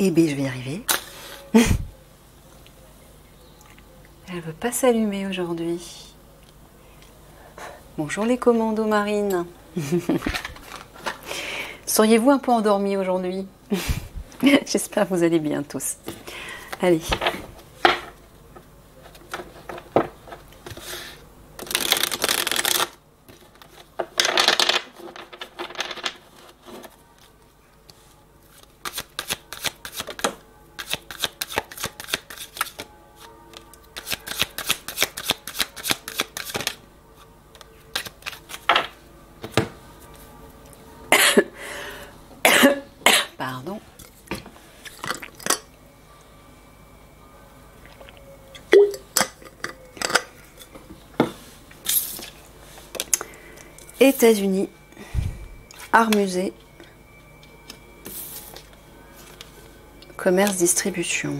Eh bien, je vais y arriver. Elle veut pas s'allumer aujourd'hui. Bonjour les commandos marines. Seriez-vous un peu endormis aujourd'hui? J'espère que vous allez bien tous. Allez. Pardon. États-Unis, art musée, commerce, distribution.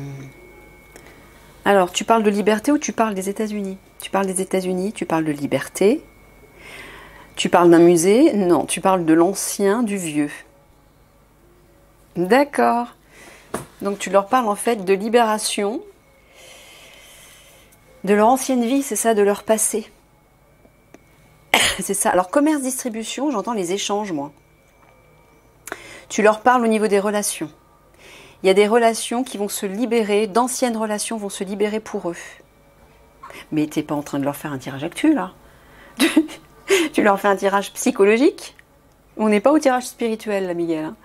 Alors, tu parles de liberté ou tu parles des États-Unis? Tu parles des États-Unis, tu parles de liberté. Tu parles d'un musée? Non, tu parles de l'ancien, du vieux. D'accord. Donc tu leur parles en fait de libération, de leur ancienne vie, c'est ça, de leur passé. C'est ça. Alors commerce-distribution, j'entends les échanges, moi. Tu leur parles au niveau des relations. Il y a des relations qui vont se libérer, d'anciennes relations vont se libérer pour eux. Mais t'es pas en train de leur faire un tirage actu, là. Tu leur fais un tirage psychologique? On n'est pas au tirage spirituel, là, Miguel. Hein.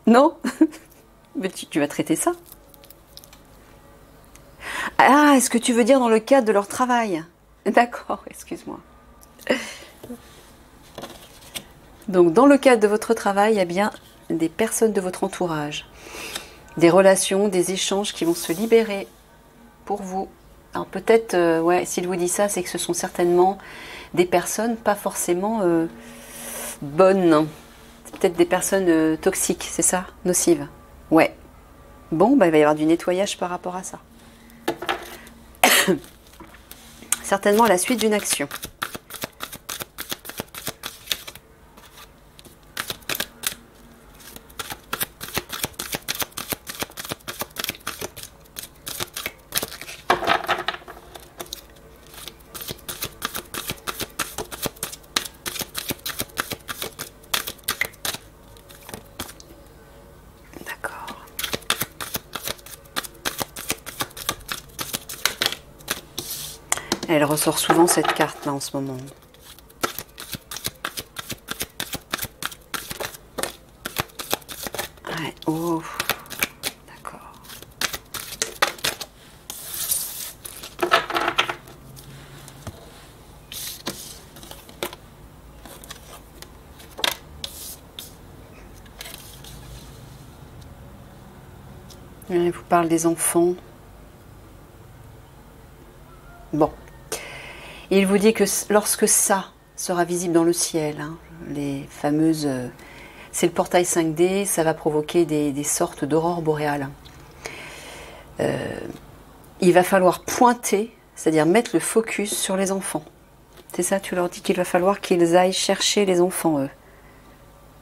Non? Mais tu vas traiter ça. Ah, est-ce que tu veux dire dans le cadre de leur travail? D'accord, excuse-moi. Donc, dans le cadre de votre travail, il y a bien des personnes de votre entourage. Des relations, des échanges qui vont se libérer pour vous. Alors peut-être, ouais, s'il vous dit ça, c'est que ce sont certainement des personnes pas forcément bonnes. C'est peut-être des personnes toxiques, c'est ça? Nocives. Ouais. Bon, bah, il va y avoir du nettoyage par rapport à ça. Certainement à la suite d'une action. Elle ressort souvent cette carte là en ce moment. Ouais, oh, d'accord. Elle vous parle des enfants. Bon. Il vous dit que lorsque ça sera visible dans le ciel, hein, les fameuses... c'est le portail 5D, ça va provoquer des sortes d'aurores boréales. Il va falloir pointer, c'est-à-dire mettre le focus sur les enfants. C'est ça, tu leur dis qu'il va falloir qu'ils aillent chercher les enfants, eux.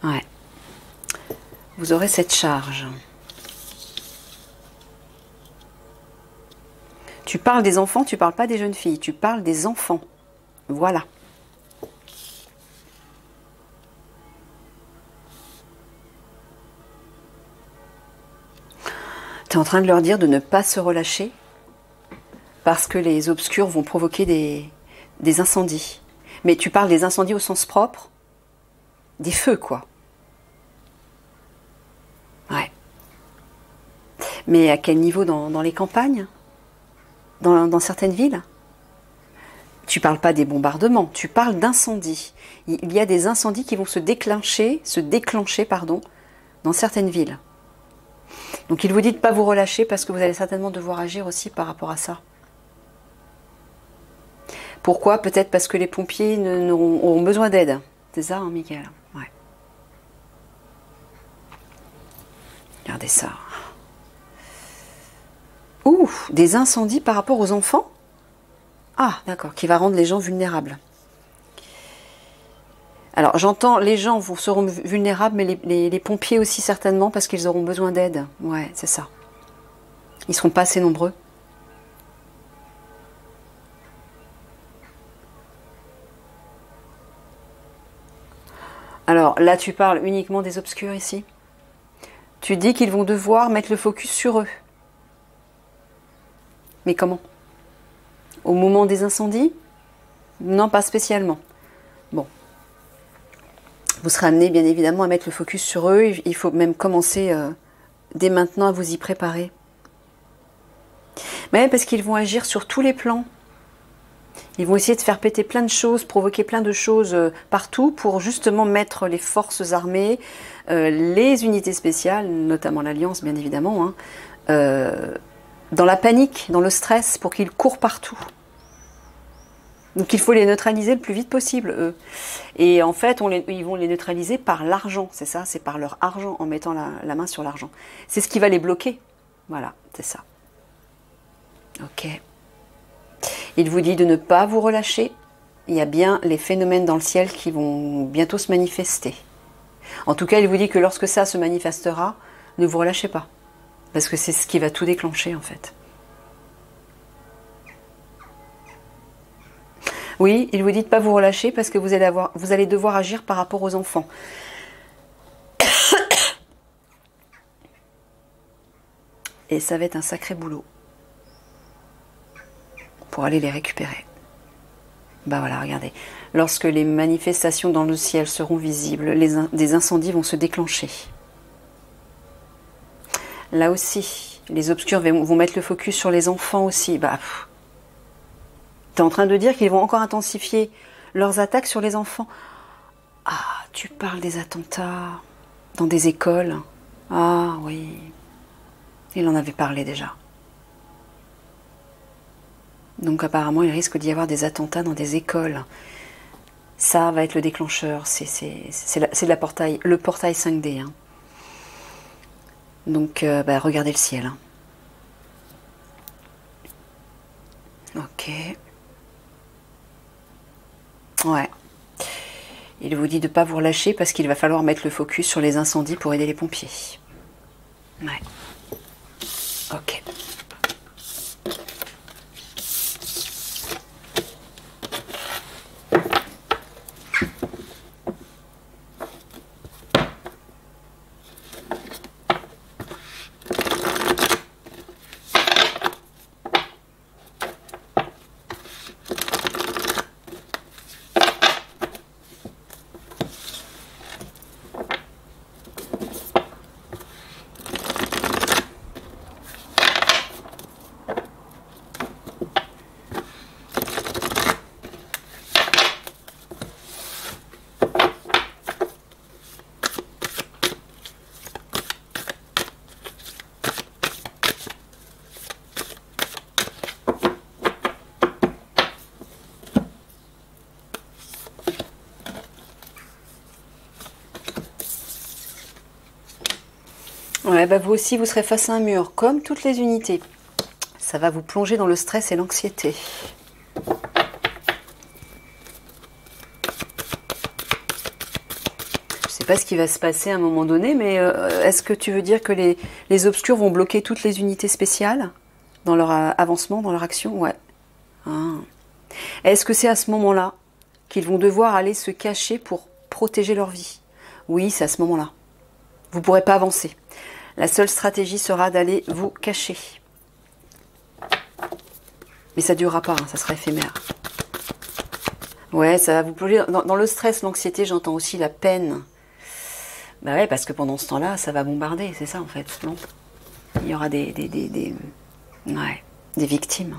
Ouais. Vous aurez cette charge. Tu parles des enfants, tu parles pas des jeunes filles, tu parles des enfants. Voilà. Tu es en train de leur dire de ne pas se relâcher parce que les obscurs vont provoquer des incendies. Mais tu parles des incendies au sens propre, des feux, quoi. Ouais. Mais à quel niveau dans les campagnes? Dans certaines villes? Tu parles pas des bombardements, tu parles d'incendies. Il y a des incendies qui vont se déclencher, dans certaines villes. Donc il vous dit de ne pas vous relâcher parce que vous allez certainement devoir agir aussi par rapport à ça. Pourquoi? Peut-être parce que les pompiers auront besoin d'aide. C'est ça, hein, Miguel? Ouais. Regardez ça. Ouh, des incendies par rapport aux enfants? Ah, d'accord, qui va rendre les gens vulnérables. Alors j'entends, les gens seront vulnérables, mais les pompiers aussi certainement, parce qu'ils auront besoin d'aide. Ouais, c'est ça. Ils seront pas assez nombreux. Alors là, tu parles uniquement des obscurs ici. Tu dis qu'ils vont devoir mettre le focus sur eux. Mais comment? Au moment des incendies? Non, pas spécialement. Bon. Vous serez amené bien évidemment à mettre le focus sur eux. Il faut même commencer dès maintenant à vous y préparer. Mais parce qu'ils vont agir sur tous les plans. Ils vont essayer de faire péter plein de choses, provoquer plein de choses partout pour justement mettre les forces armées, les unités spéciales, notamment l'Alliance bien évidemment, hein, dans la panique, dans le stress, pour qu'ils courent partout. Donc il faut les neutraliser le plus vite possible, eux. Et en fait, ils vont les neutraliser par l'argent, c'est ça, c'est par leur argent, en mettant la main sur l'argent. C'est ce qui va les bloquer. Voilà, c'est ça. Ok. Il vous dit de ne pas vous relâcher. Il y a bien les phénomènes dans le ciel qui vont bientôt se manifester. En tout cas, il vous dit que lorsque ça se manifestera, ne vous relâchez pas. Parce que c'est ce qui va tout déclencher, en fait. Oui, il vous dit de ne pas vous relâcher parce que vous allez devoir agir par rapport aux enfants. Et ça va être un sacré boulot. Pour aller les récupérer. Bah voilà, regardez. Lorsque les manifestations dans le ciel seront visibles, des incendies vont se déclencher. Là aussi, les obscurs vont mettre le focus sur les enfants aussi. Bah, t'es en train de dire qu'ils vont encore intensifier leurs attaques sur les enfants. Ah, tu parles des attentats dans des écoles. Ah oui, il en avait parlé déjà. Donc apparemment, il risque d'y avoir des attentats dans des écoles. Ça va être le déclencheur. C'est le portail 5D. Hein. Donc, regardez le ciel. Hein. Ok. Ouais. Il vous dit de ne pas vous relâcher parce qu'il va falloir mettre le focus sur les incendies pour aider les pompiers. Ouais. Ok. Ouais, vous aussi, vous serez face à un mur, comme toutes les unités. Ça va vous plonger dans le stress et l'anxiété. Je ne sais pas ce qui va se passer à un moment donné, mais est-ce que tu veux dire que les obscurs vont bloquer toutes les unités spéciales dans leur avancement, dans leur action? Ouais. Ah. Est-ce que c'est à ce moment-là qu'ils vont devoir aller se cacher pour protéger leur vie? Oui, c'est à ce moment-là. Vous ne pourrez pas avancer. La seule stratégie sera d'aller vous cacher. Mais ça ne durera pas, hein, ça sera éphémère. Ouais, ça va vous plonger dans le stress, l'anxiété, j'entends aussi la peine. Bah ouais, parce que pendant ce temps-là, ça va bombarder, c'est ça en fait, non? Il y aura des victimes.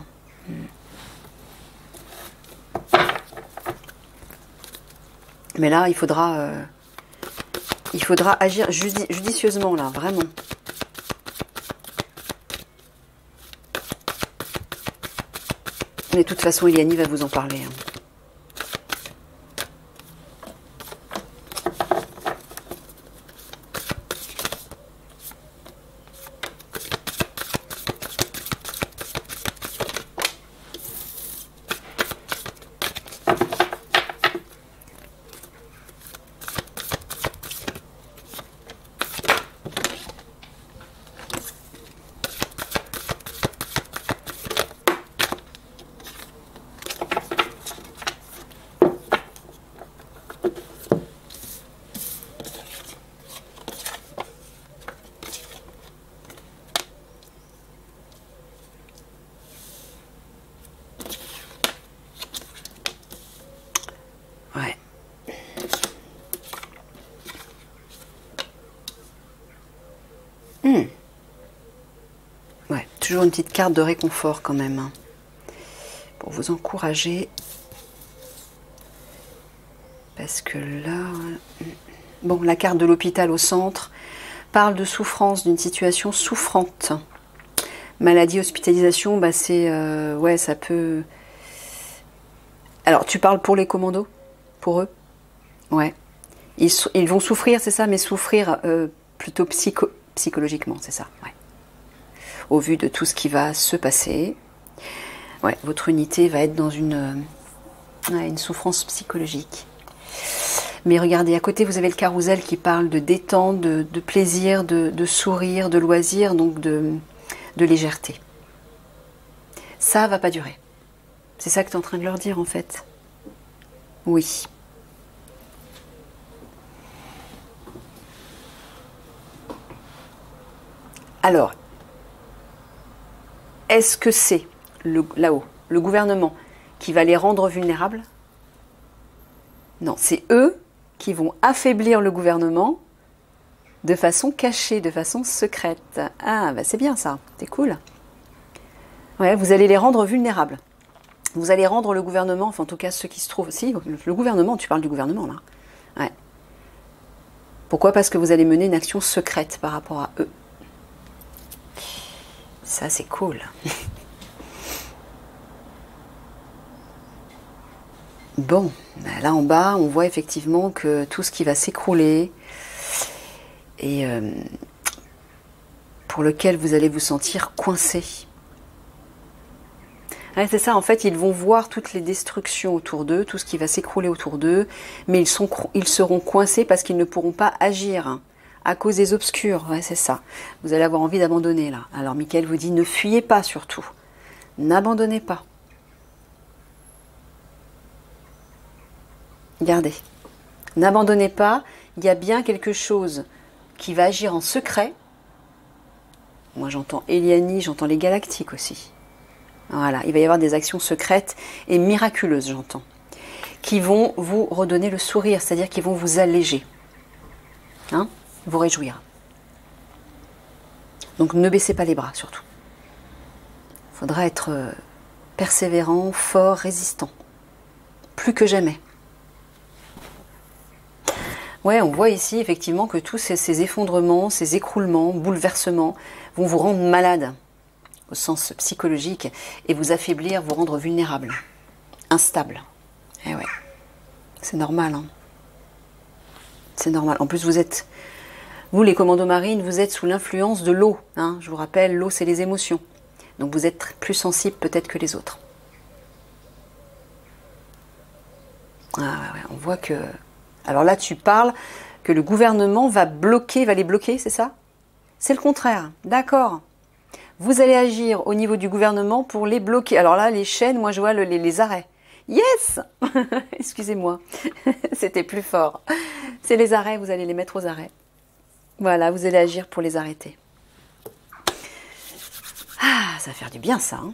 Mais là, il faudra agir judicieusement, là, vraiment. Mais de toute façon, Eliani va vous en parler. Hein. toujours une petite carte de réconfort quand même, hein, pour vous encourager. Parce que là... Bon, la carte de l'hôpital au centre parle de souffrance, d'une situation souffrante. Maladie, hospitalisation, bah c'est... ouais, ça peut... Alors, tu parles pour les commandos? Pour eux? Ouais. Ils vont souffrir, c'est ça, mais souffrir plutôt psychologiquement, c'est ça, ouais. Au vu de tout ce qui va se passer, ouais, votre unité va être dans une souffrance psychologique. Mais regardez, à côté, vous avez le carrousel qui parle de détente, de plaisir, de sourire, de loisir, donc de légèreté. Ça va pas durer. C'est ça que tu es en train de leur dire, en fait. Oui. Alors, est-ce que c'est, là-haut, le gouvernement qui va les rendre vulnérables? Non, c'est eux qui vont affaiblir le gouvernement de façon cachée, de façon secrète. Ah, bah c'est bien ça, c'est cool. Ouais, vous allez les rendre vulnérables. Vous allez rendre le gouvernement, enfin en tout cas ceux qui se trouvent... Si, le gouvernement, tu parles du gouvernement là. Ouais. Pourquoi? Parce que vous allez mener une action secrète par rapport à eux. Ça, c'est cool. Bon, là en bas, on voit effectivement que tout ce qui va s'écrouler et pour lequel vous allez vous sentir coincé. Ouais, c'est ça, en fait, ils vont voir toutes les destructions autour d'eux, tout ce qui va s'écrouler autour d'eux, mais ils seront coincés parce qu'ils ne pourront pas agir à cause des obscurs. Ouais, c'est ça. Vous allez avoir envie d'abandonner là. Alors, Michael vous dit, ne fuyez pas surtout. N'abandonnez pas. Regardez. N'abandonnez pas. Il y a bien quelque chose qui va agir en secret. Moi, j'entends Eliani, j'entends les galactiques aussi. Voilà, il va y avoir des actions secrètes et miraculeuses, j'entends, qui vont vous redonner le sourire, c'est-à-dire qui vont vous alléger, hein, vous réjouir. Donc ne baissez pas les bras, surtout. Il faudra être persévérant, fort, résistant, plus que jamais. Ouais, on voit ici effectivement que tous ces effondrements, ces écroulements, bouleversements vont vous rendre malade au sens psychologique, et vous affaiblir, vous rendre vulnérable, instable. Eh ouais, c'est normal. Hein. C'est normal. En plus, vous les commandos marines, vous êtes sous l'influence de l'eau. Hein. Je vous rappelle, l'eau, c'est les émotions. Donc vous êtes plus sensible peut-être que les autres. Ah ouais, on voit que... Alors là, tu parles que le gouvernement va les bloquer, c'est ça? C'est le contraire. D'accord. Vous allez agir au niveau du gouvernement pour les bloquer. Alors là, les chaînes, moi je vois les arrêts. Yes. Excusez-moi, c'était plus fort. C'est les arrêts, vous allez les mettre aux arrêts. Voilà, vous allez agir pour les arrêter. Ah, ça va faire du bien ça. Hein.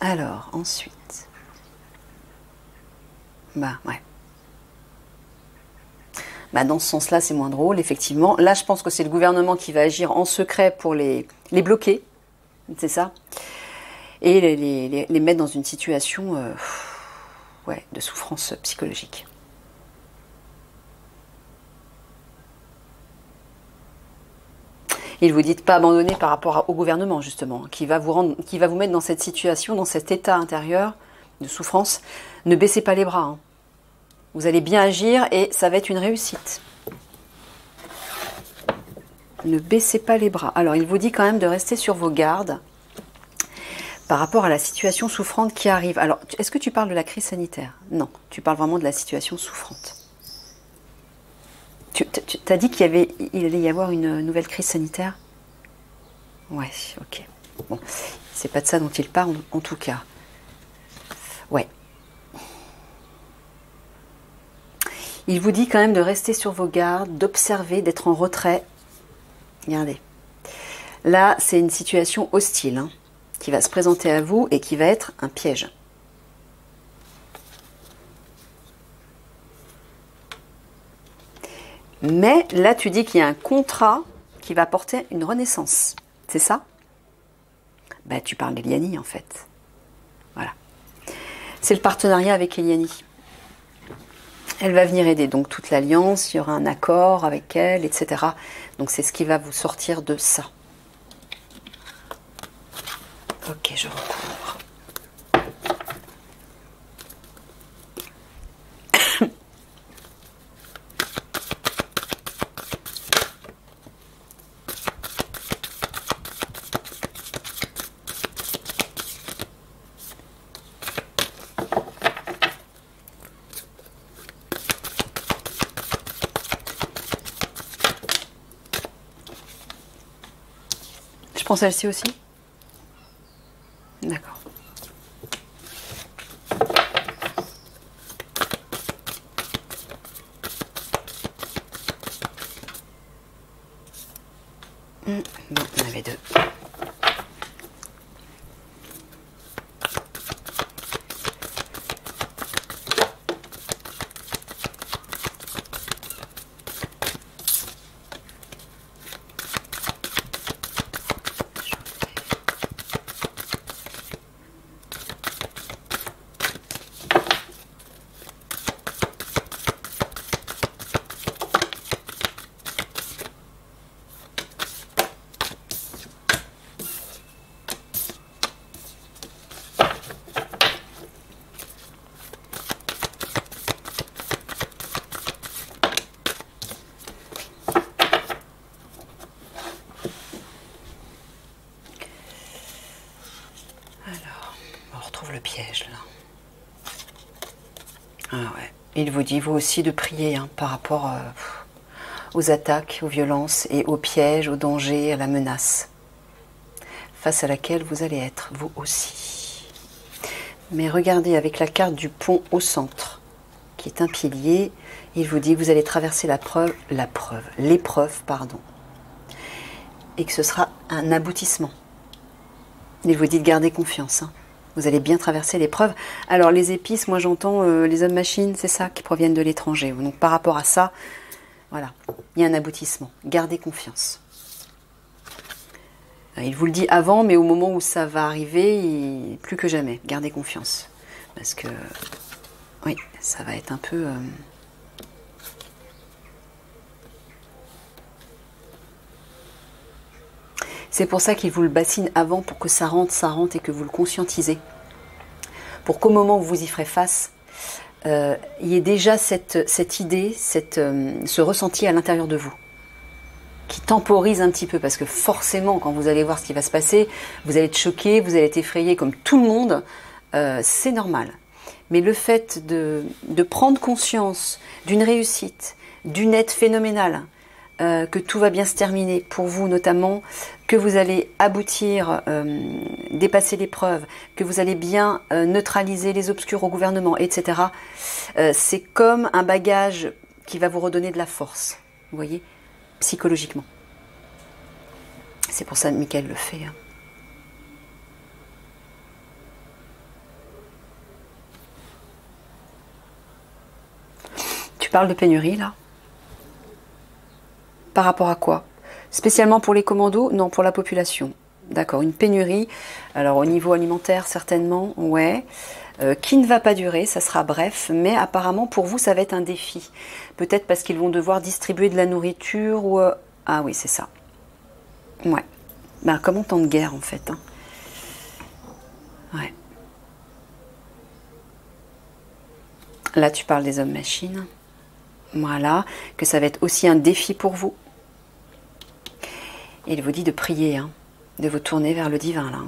Alors, ensuite. Bah, ouais. Bah, dans ce sens-là, c'est moins drôle, effectivement. Là, je pense que c'est le gouvernement qui va agir en secret pour les bloquer. C'est ça. Et les mettre dans une situation ouais, de souffrance psychologique. Et vous dites pas abandonner par rapport au gouvernement, justement, qui va vous mettre dans cette situation, dans cet état intérieur de souffrance. Ne baissez pas les bras. Hein. Vous allez bien agir et ça va être une réussite. Ne baissez pas les bras. Alors, il vous dit quand même de rester sur vos gardes par rapport à la situation souffrante qui arrive. Alors, est-ce que tu parles de la crise sanitaire? Non, tu parles vraiment de la situation souffrante. Tu as dit qu'il allait y avoir une nouvelle crise sanitaire? Ouais, ok. Bon, c'est pas de ça dont il parle, en tout cas. Ouais. Il vous dit quand même de rester sur vos gardes, d'observer, d'être en retrait. Regardez. Là, c'est une situation hostile hein, qui va se présenter à vous et qui va être un piège. Mais là, tu dis qu'il y a un contrat qui va apporter une renaissance. C'est ça? Ben, tu parles d'Eliani en fait. Voilà. C'est le partenariat avec Eliani. Elle va venir aider donc toute l'alliance, il y aura un accord avec elle, etc. Donc c'est ce qui va vous sortir de ça. Ok, je recouvre. Je prends celle-ci aussi? D'accord. Bon, il y en avait deux. Le piège là. Ah ouais. Il vous dit vous aussi de prier hein, par rapport aux attaques, aux violences et aux pièges, aux dangers, à la menace face à laquelle vous allez être vous aussi. Mais regardez avec la carte du pont au centre qui est un pilier, il vous dit que vous allez traverser l'épreuve pardon, et que ce sera un aboutissement. Il vous dit de garder confiance. Hein. Vous allez bien traverser l'épreuve. Alors les épices, moi j'entends les hommes machines, c'est ça, qui proviennent de l'étranger. Donc par rapport à ça, voilà, il y a un aboutissement. Gardez confiance. Il vous le dit avant, mais au moment où ça va arriver, plus que jamais, gardez confiance. Parce que, oui, ça va être un peu... C'est pour ça qu'il vous le bassine avant, pour que ça rentre et que vous le conscientisez. Pour qu'au moment où vous y ferez face, il y ait déjà cette idée, ce ressenti à l'intérieur de vous, qui temporise un petit peu, parce que forcément, quand vous allez voir ce qui va se passer, vous allez être choqué, vous allez être effrayé comme tout le monde, c'est normal. Mais le fait de prendre conscience d'une réussite, d'une aide phénoménale, que tout va bien se terminer pour vous notamment, que vous allez aboutir, dépasser l'épreuve, que vous allez bien neutraliser les obscurs au gouvernement, etc. C'est comme un bagage qui va vous redonner de la force, vous voyez, psychologiquement. C'est pour ça que Michael le fait. Hein. Tu parles de pénurie là ? Par rapport à quoi? Spécialement pour les commandos? Non, pour la population. D'accord, une pénurie. Alors au niveau alimentaire, certainement, ouais. Qui ne va pas durer, ça sera bref, mais apparemment pour vous, ça va être un défi. Peut-être parce qu'ils vont devoir distribuer de la nourriture ou... Ah oui, c'est ça. Ouais. Ben, comme en temps de guerre, en fait. Hein. Ouais. Là, tu parles des hommes-machines. Voilà. Que ça va être aussi un défi pour vous. Et il vous dit de prier, hein, de vous tourner vers le divin, là.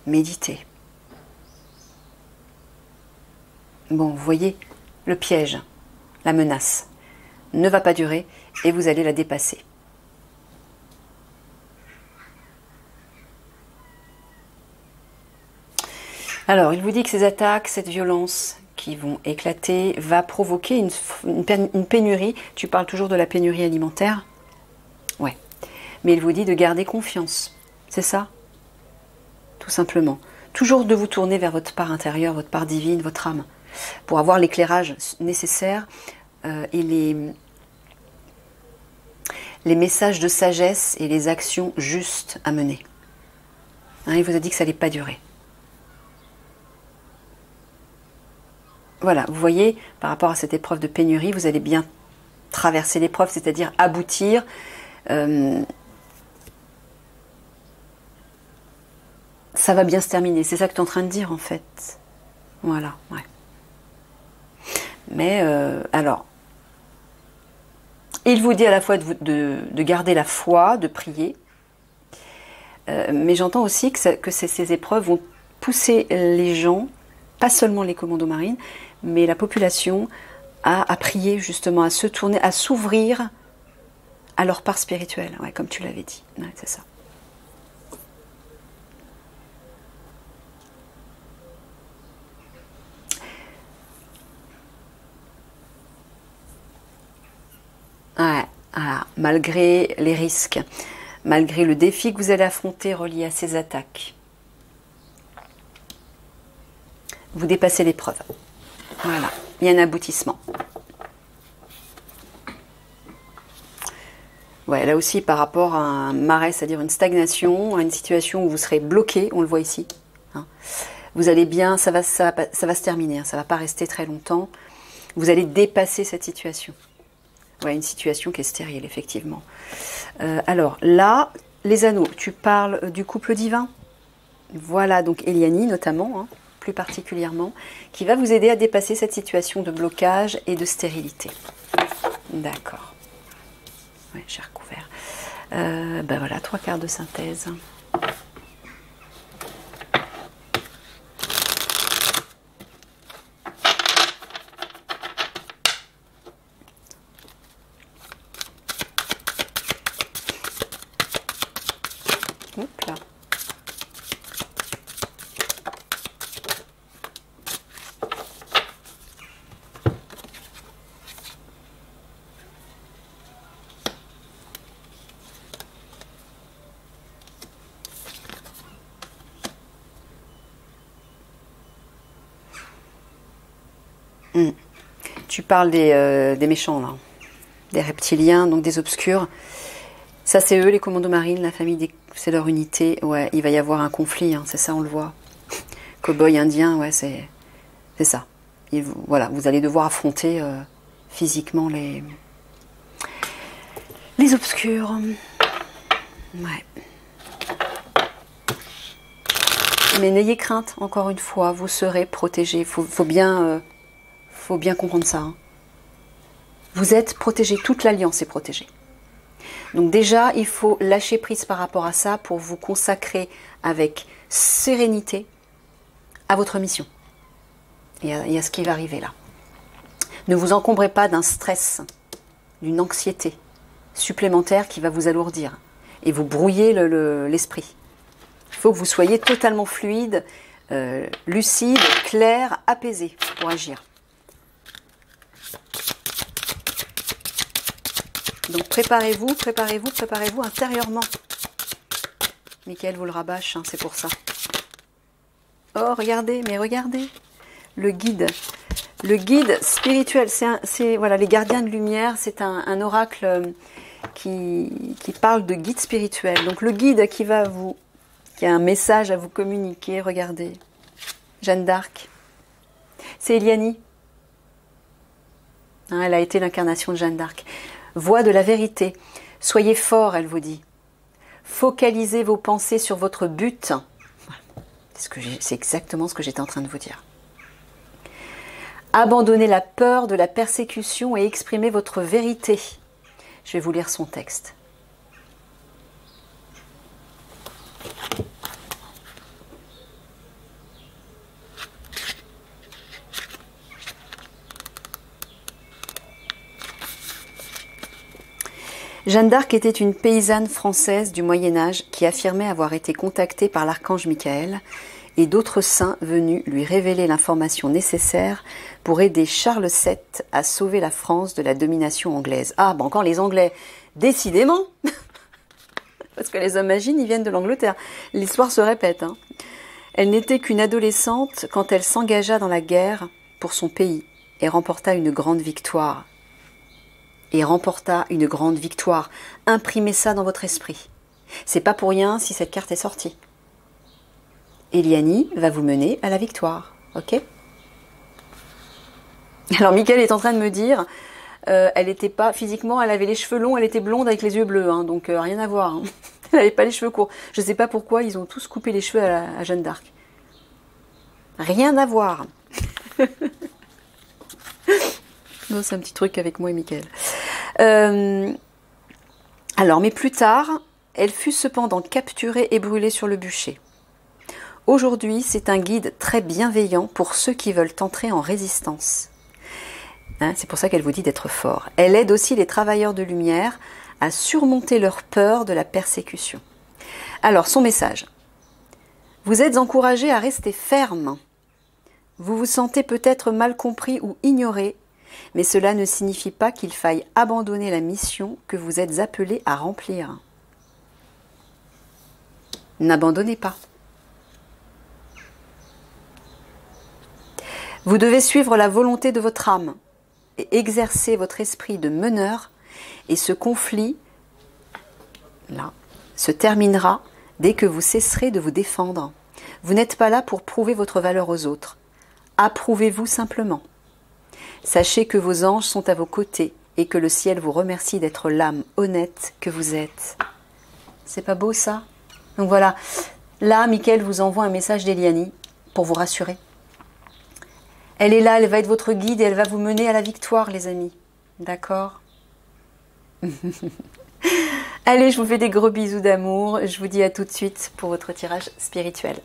Méditez. Bon, vous voyez, le piège, la menace, ne va pas durer et vous allez la dépasser. Alors, il vous dit que ces attaques, cette violence qui vont éclater, va provoquer une pénurie. Tu parles toujours de la pénurie alimentaire? Ouais. Mais il vous dit de garder confiance. C'est ça? Tout simplement. Toujours de vous tourner vers votre part intérieure, votre part divine, votre âme, pour avoir l'éclairage nécessaire et les messages de sagesse et les actions justes à mener. Hein, il vous a dit que ça n'allait pas durer. Voilà, vous voyez, par rapport à cette épreuve de pénurie, vous allez bien traverser l'épreuve, c'est-à-dire aboutir. Ça va bien se terminer, c'est ça que tu es en train de dire en fait. Voilà, ouais. Mais alors, il vous dit à la fois de garder la foi, de prier, mais j'entends aussi que ces épreuves vont pousser les gens, pas seulement les commandos marines, mais la population à prier justement, à se tourner, à s'ouvrir à leur part spirituelle, ouais, comme tu l'avais dit, ouais, c'est ça. Ouais, voilà. Malgré les risques, malgré le défi que vous allez affronter relié à ces attaques, vous dépassez l'épreuve. Voilà, il y a un aboutissement. Ouais, là aussi par rapport à un marais, c'est-à-dire une stagnation, à une situation où vous serez bloqué, on le voit ici. Hein. Vous allez bien, ça va se terminer, hein, ça ne va pas rester très longtemps. Vous allez dépasser cette situation. Ouais, une situation qui est stérile, effectivement. Alors là, les anneaux, tu parles du couple divin. Voilà, donc Eliani notamment, hein, plus particulièrement, qui va vous aider à dépasser cette situation de blocage et de stérilité. D'accord. Oui, j'ai recouvert. Ben voilà, 3 quarts de synthèse. Hop là. Tu parles des méchants, là. Des reptiliens, donc des obscurs. Ça, c'est eux, les commandos marines, la famille, c'est leur unité. Ouais, il va y avoir un conflit, hein, c'est ça, on le voit. Cow-boy indien, ouais, c'est ça. Voilà, vous allez devoir affronter physiquement les obscurs. Ouais. Mais n'ayez crainte, encore une fois, vous serez protégés. Faut bien comprendre ça. Hein. Vous êtes protégés, toute l'Alliance est protégée. Donc déjà, il faut lâcher prise par rapport à ça pour vous consacrer avec sérénité à votre mission et à ce qui va arriver là. Ne vous encombrez pas d'un stress, d'une anxiété supplémentaire qui va vous alourdir et vous brouiller l'esprit. Il faut que vous soyez totalement fluide, lucide, clair, apaisé pour agir. Donc préparez-vous intérieurement. Michael vous le rabâche, hein, c'est pour ça. Oh, regardez, mais regardez. Le guide spirituel, voilà, les gardiens de lumière, c'est un oracle qui parle de guide spirituel. Donc le guide qui a un message à vous communiquer, regardez. Jeanne d'Arc. C'est Eliani. Hein, elle a été l'incarnation de Jeanne d'Arc. Voix de la vérité. Soyez fort, elle vous dit. Focalisez vos pensées sur votre but. C'est exactement ce que j'étais en train de vous dire. Abandonnez la peur de la persécution et exprimez votre vérité. Je vais vous lire son texte. Jeanne d'Arc était une paysanne française du Moyen-Âge qui affirmait avoir été contactée par l'archange Michael et d'autres saints venus lui révéler l'information nécessaire pour aider Charles VII à sauver la France de la domination anglaise. Ah, bon, encore les Anglais, décidément. Parce que les hommes magines, ils viennent de l'Angleterre. L'histoire se répète. Hein. Elle n'était qu'une adolescente quand elle s'engagea dans la guerre pour son pays et remporta une grande victoire. et remporta une grande victoire. Imprimez ça dans votre esprit. C'est pas pour rien si cette carte est sortie. Eliani va vous mener à la victoire, ok? Alors Mickaël est en train de me dire, elle était pas physiquement, elle avait les cheveux longs, elle était blonde avec les yeux bleus, hein, donc rien à voir. Hein. Elle n'avait pas les cheveux courts. Je sais pas pourquoi ils ont tous coupé les cheveux à Jeanne d'Arc. Rien à voir. Non, c'est un petit truc avec moi et Mickaël. Alors, mais plus tard, elle fut cependant capturée et brûlée sur le bûcher. Aujourd'hui, c'est un guide très bienveillant pour ceux qui veulent entrer en résistance. Hein, c'est pour ça qu'elle vous dit d'être fort. Elle aide aussi les travailleurs de lumière à surmonter leur peur de la persécution. Alors, son message. Vous êtes encouragés à rester ferme. Vous vous sentez peut-être mal compris ou ignoré, mais cela ne signifie pas qu'il faille abandonner la mission que vous êtes appelés à remplir. N'abandonnez pas. Vous devez suivre la volonté de votre âme et exercer votre esprit de meneur, et ce conflit, là, se terminera dès que vous cesserez de vous défendre. Vous n'êtes pas là pour prouver votre valeur aux autres. Approuvez-vous simplement. Sachez que vos anges sont à vos côtés et que le ciel vous remercie d'être l'âme honnête que vous êtes. C'est pas beau ça? Donc voilà, là Mickaël vous envoie un message d'Eliani pour vous rassurer. Elle est là, elle va être votre guide et elle va vous mener à la victoire, les amis. D'accord? Allez, je vous fais des gros bisous d'amour. Je vous dis à tout de suite pour votre tirage spirituel.